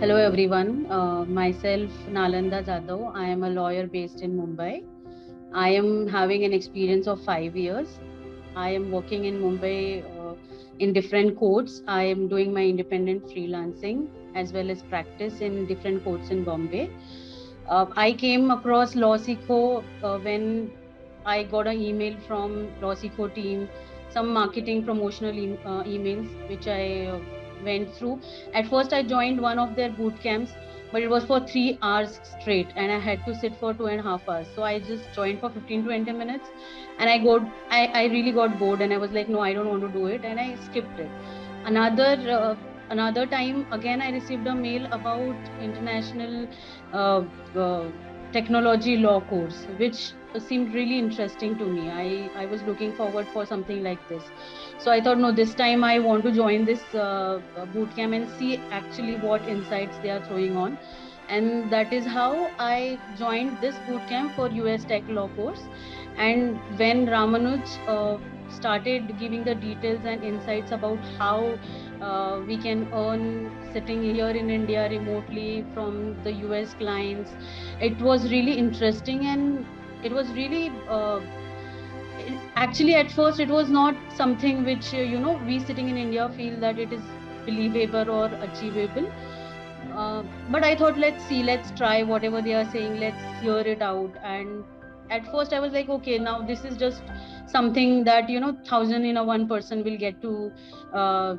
Hello everyone, myself Nalanda Jadhav. I am a lawyer based in Mumbai. I am having an experience of 5 years. I am working in Mumbai in different courts. I am doing my independent freelancing as well as practice in different courts in Bombay. I came across 𝗨𝗧𝗂 when I got an email from 𝗨𝗧𝗂 team, some marketing promotional emails which I went through. At first, I joined one of their boot camps, but it was for 3 hours straight, and I had to sit for 2.5 hours. So I just joined for 15 to 20 minutes, and I really got bored, and I was like, no, I don't want to do it, and I skipped it. Another time again, I received a mail about international uh, uh, technology law course, which seemed really interesting to me. I was looking forward for something like this. So I thought, no, this time I want to join this bootcamp and see actually what insights they are throwing on. And that is how I joined this bootcamp for US Tech Law course. And when Ramanuj started giving the details and insights about how we can earn sitting here in India remotely from the US clients, it was really interesting, and it was really actually at first it was not something which we sitting in India feel that it is believable or achievable. But I thought, let's try whatever they are saying, let's hear it out. And at first I was like, okay, now this is just something that 1,000 in a one person will get to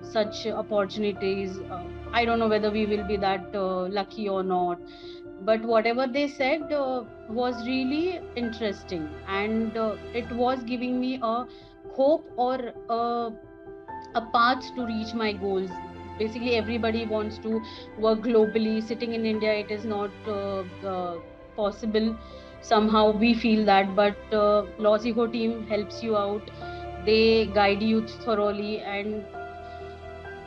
such opportunities. I don't know whether we will be that lucky or not, but whatever they said was really interesting, and it was giving me a hope or a path to reach my goals. Basically, everybody wants to work globally. Sitting in India, it is not possible. Somehow we feel that, but 𝗨𝗧𝗂 team helps you out. They guide you thoroughly, and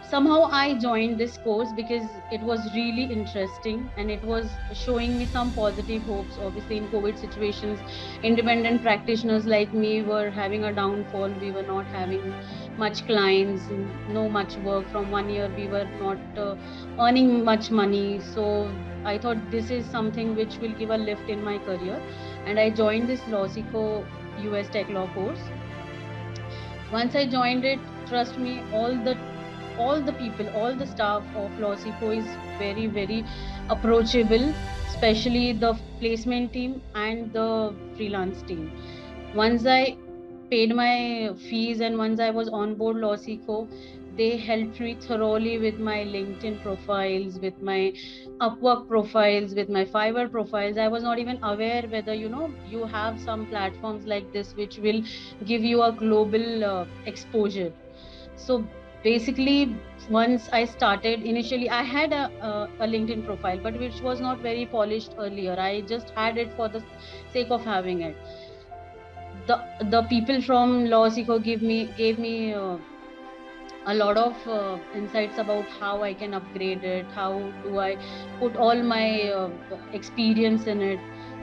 somehow I joined this course because it was really interesting and it was showing me some positive hopes. Obviously, in COVID situations, independent practitioners like me were having a downfall. We were not having much clients, no much work. From 1 year, we were not earning much money. So I thought this is something which will give a lift in my career. And I joined this 𝗨𝗧𝗂 US Tech Law course. Once I joined it, trust me, all the people, all the staff of 𝗨𝗧𝗂 is very, very approachable, especially the placement team and the freelance team. Once I paid my fees and once I was on board 𝗨𝗧𝗂, they helped me thoroughly with my LinkedIn profiles, with my Upwork profiles, with my Fiverr profiles. I was not even aware whether you have some platforms like this which will give you a global exposure. So basically, once I started, initially I had a LinkedIn profile, but which was not very polished earlier. I just had it for the sake of having it. The people from 𝗨𝗧𝗂 gave me a lot of insights about how I can upgrade it, how do I put all my experience in it.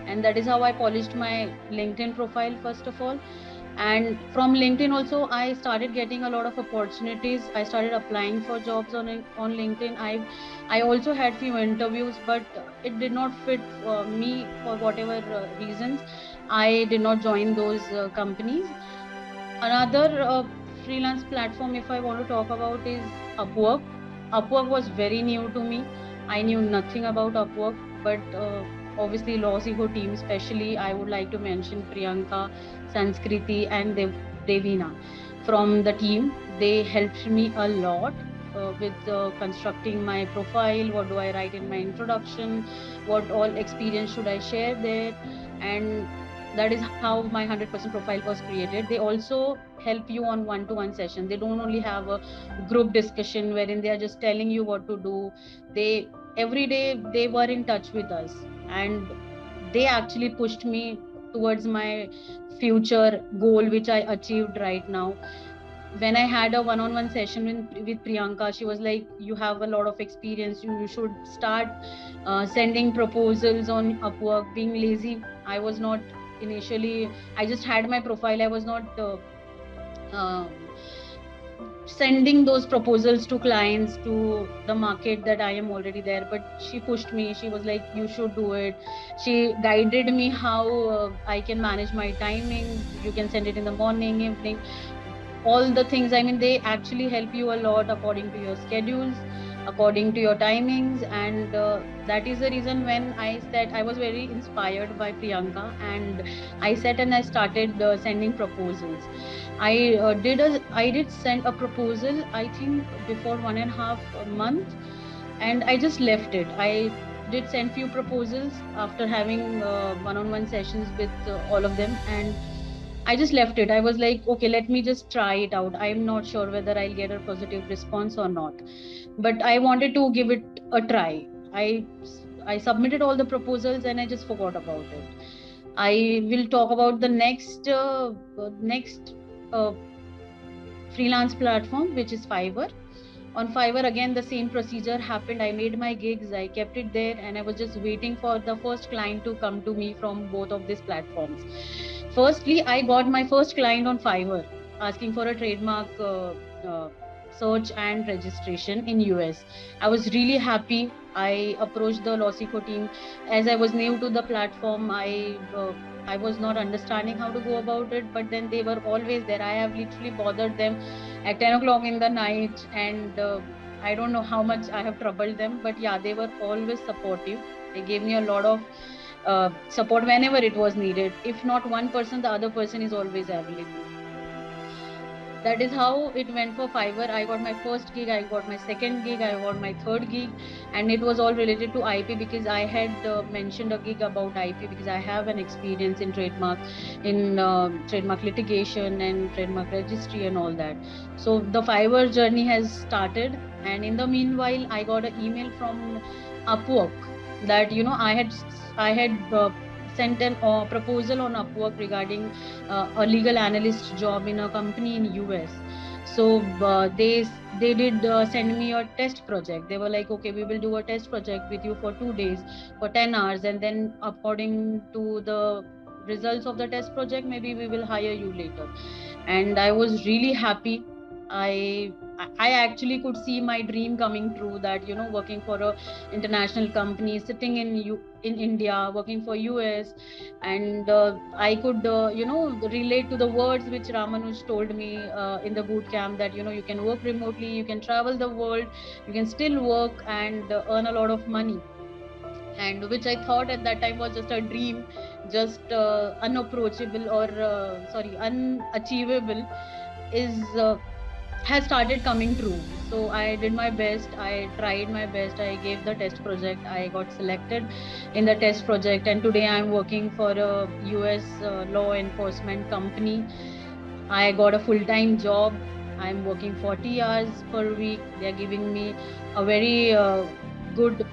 And that is how I polished my LinkedIn profile first of all. And from LinkedIn also, I started getting a lot of opportunities. I started applying for jobs on LinkedIn. I also had few interviews, but it did not fit me for whatever reasons. I did not join those companies. Another freelance platform, if I want to talk about, is Upwork. Upwork was very new to me. I knew nothing about Upwork, but obviously 𝗨𝗧𝗂 team, especially I would like to mention Priyanka, Sanskriti and Devina from the team. They helped me a lot with constructing my profile. What do I write in my introduction? What all experience should I share there? And that is how my 100% profile was created. They also help you on one-to-one session. They don't only have a group discussion wherein they are just telling you what to do. Every day they were in touch with us, and they actually pushed me towards my future goal, which I achieved right now. When I had a one-on-one session with Priyanka, she was like, you have a lot of experience, you should start sending proposals on Upwork. Being lazy, I was not initially. I just had my profile. I was not sending those proposals to clients, to the market, that I am already there. But she pushed me. She was like, you should do it. She guided me how I can manage my timing. You can send it in the morning, evening, all the things. I mean, they actually help you a lot according to your schedules, according to your timings. And that is the reason when I said, I was very inspired by Priyanka, and I sat and I started sending proposals. I did send a proposal, I think before 1.5 months, and I just left it. I did send few proposals after having one-on-one sessions with all of them, and I just left it. I was like, okay, let me just try it out. I'm not sure whether I'll get a positive response or not, but I wanted to give it a try. I submitted all the proposals and I just forgot about it. I will talk about the next freelance platform, which is Fiverr. On Fiverr, again, the same procedure happened. I made my gigs, I kept it there, and I was just waiting for the first client to come to me from both of these platforms. Firstly, I got my first client on Fiverr asking for a trademark search and registration in US. I was really happy. I approached the 𝗨𝘂𝗀 team. As I was new to the platform, I was not understanding how to go about it, but then they were always there. I have literally bothered them at 10 o'clock in the night, and I don't know how much I have troubled them, but yeah, they were always supportive. They gave me a lot of support whenever it was needed. If not one person, the other person is always available. That is how it went for Fiverr. I got my first gig, I got my second gig, I got my third gig, and it was all related to IP, because I had mentioned a gig about IP because I have an experience in trademark litigation and trademark registry and all that. So the Fiverr journey has started, and in the meanwhile, I got an email from Upwork that I had sent a proposal on Upwork regarding a legal analyst job in a company in US. So they did send me a test project. They were like, okay, we will do a test project with you for 2 days, for 10 hours, and then according to the results of the test project, maybe we will hire you later. And I was really happy. I actually could see my dream coming true, that working for a international company, sitting in India, working for US, and I could relate to the words which Ramanuj told me in the boot camp, that you can work remotely, you can travel the world, you can still work and earn a lot of money, and which I thought at that time was just a dream, just unapproachable, or unachievable, is has started coming true. So I did my best, I tried my best, I gave the test project, I got selected in the test project, and today I am working for a US law enforcement company. I got a full-time job. I am working 40 hours per week. They are giving me a very good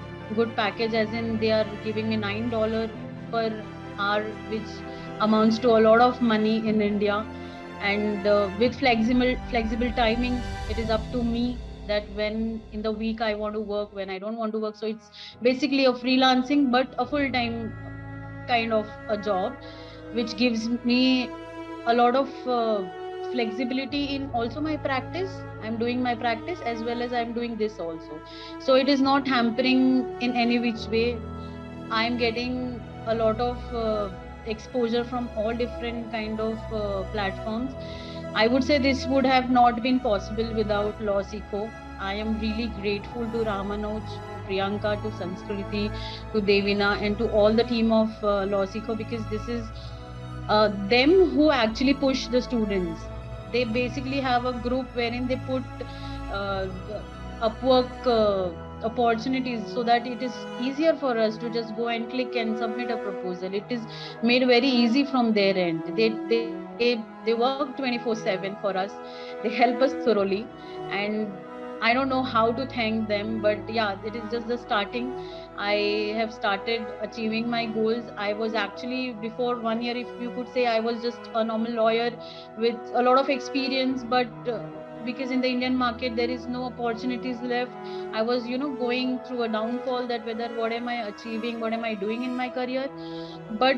package, as in they are giving me $9 per hour, which amounts to a lot of money in India. And with flexible timings, it is up to me that when in the week I want to work, when I don't want to work. So it's basically a freelancing, but a full-time kind of a job, which gives me a lot of flexibility in also my practice. I'm doing my practice as well as I'm doing this also. So it is not hampering in any which way. I'm getting a lot of exposure from all different kind of platforms. I would say this would have not been possible without 𝗨𝘂𝗀. I am really grateful to Ramanuj, to Priyanka, to Sanskriti, to Devina, and to all the team of 𝗨𝘂𝗀, because this is them who actually push the students. They basically have a group wherein they put Upwork opportunities, so that it is easier for us to just go and click and submit a proposal. It is made very easy from their end. They work 24/7 for us. They help us thoroughly, and I don't know how to thank them, but yeah, it is just the starting. I have started achieving my goals. I was actually, before 1 year, if you could say, I was just a normal lawyer with a lot of experience, but because in the Indian market there is no opportunities left, I was going through a downfall, that whether what am I achieving, what am I doing in my career. But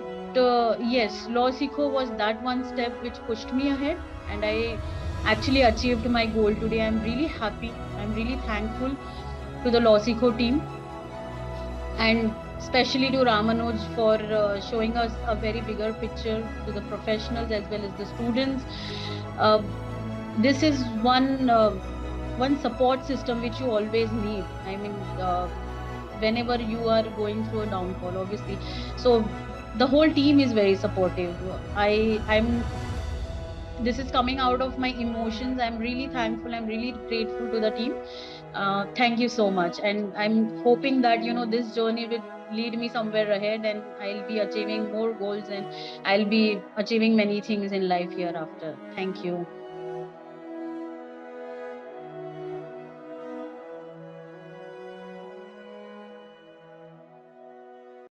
yes, 𝗨𝘂𝗀 was that one step which pushed me ahead, and I actually achieved my goal today. I'm really happy. I'm really thankful to the 𝗨𝘂𝗀 team, and especially to Ramanoj for showing us a very bigger picture, to the professionals as well as the students. This is one support system which you always need. I mean, whenever you are going through a downfall, obviously. So the whole team is very supportive. This is coming out of my emotions. I'm really thankful. I'm really grateful to the team. Thank you so much. And I'm hoping that, this journey will lead me somewhere ahead, and I'll be achieving more goals, and I'll be achieving many things in life hereafter. Thank you.